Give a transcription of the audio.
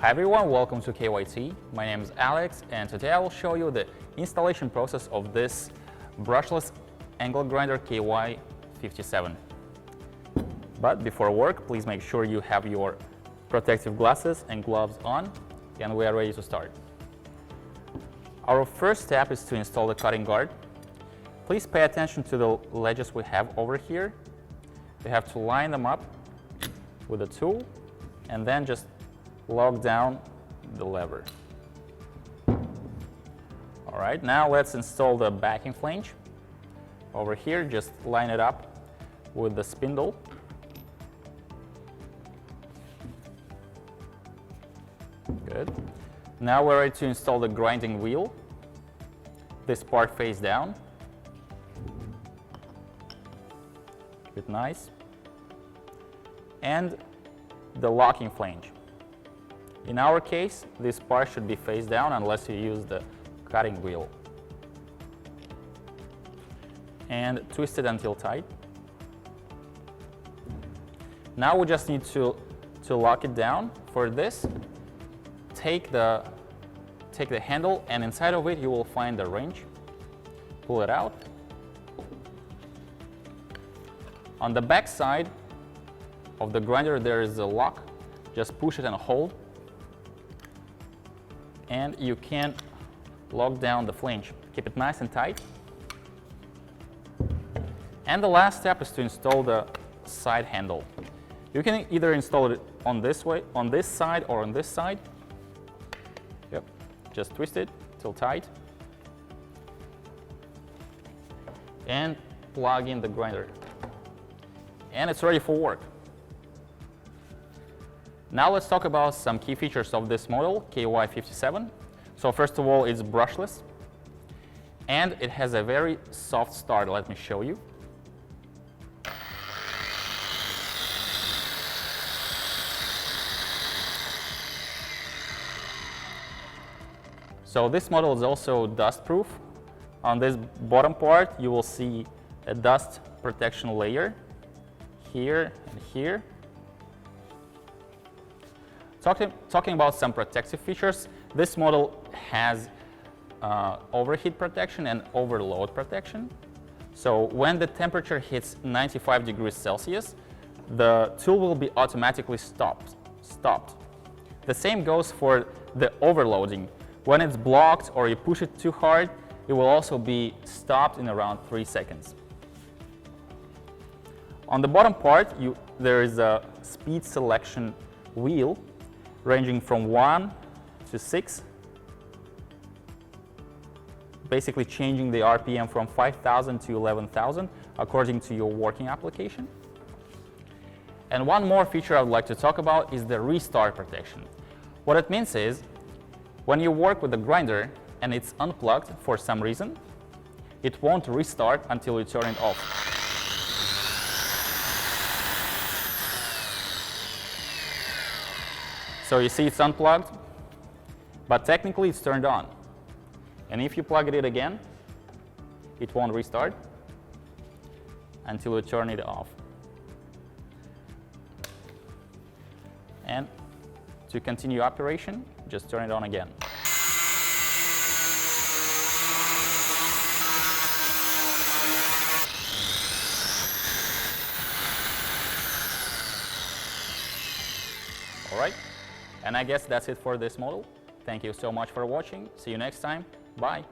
Hi everyone, welcome to KYT. My name is Alex and today I will show you the installation process of this brushless angle grinder KY57. But before work, please make sure you have your protective glasses and gloves on, and we are ready to start. Our first step is to install the cutting guard. Please pay attention to the ledges we have over here. You have to line them up with a tool and then just lock down the lever. All right, now let's install the backing flange. Over here, just line it up with the spindle. Good. Now we're ready to install the grinding wheel. This part face down. Good, nice. And the locking flange. In our case, this part should be face down unless you use the cutting wheel. And twist it until tight. Now we just need to lock it down. For this, take the handle, and inside of it you will find the wrench. Pull it out. On the back side of the grinder there is a lock. Just push it and hold, and you can lock down the flange. Keep it nice and tight. And the last step is to install the side handle. You can either install it on this way, on this side, or on this side. Yep. Just twist it till tight and plug in the grinder. And it's ready for work. Now let's talk about some key features of this model, KY57. So first of all, it's brushless, and it has a very soft start. Let me show you. So this model is also dust-proof. On this bottom part, you will see a dust protection layer here and here. Talking about some protective features, this model has overheat protection and overload protection. So when the temperature hits 95 degrees Celsius, the tool will be automatically stopped. The same goes for the overloading. When it's blocked or you push it too hard, it will also be stopped in around 3 seconds. On the bottom part, there is a speed selection wheel ranging from 1 to 6, basically changing the RPM from 5,000 to 11,000 according to your working application. And one more feature I would like to talk about is the restart protection. What it means is, when you work with the grinder and it's unplugged for some reason, it won't restart until you turn it off. So you see it's unplugged, but technically it's turned on. And if you plug it in again, it won't restart until you turn it off. And to continue operation, just turn it on again. All right. And I guess that's it for this model. Thank you so much for watching. See you next time. Bye.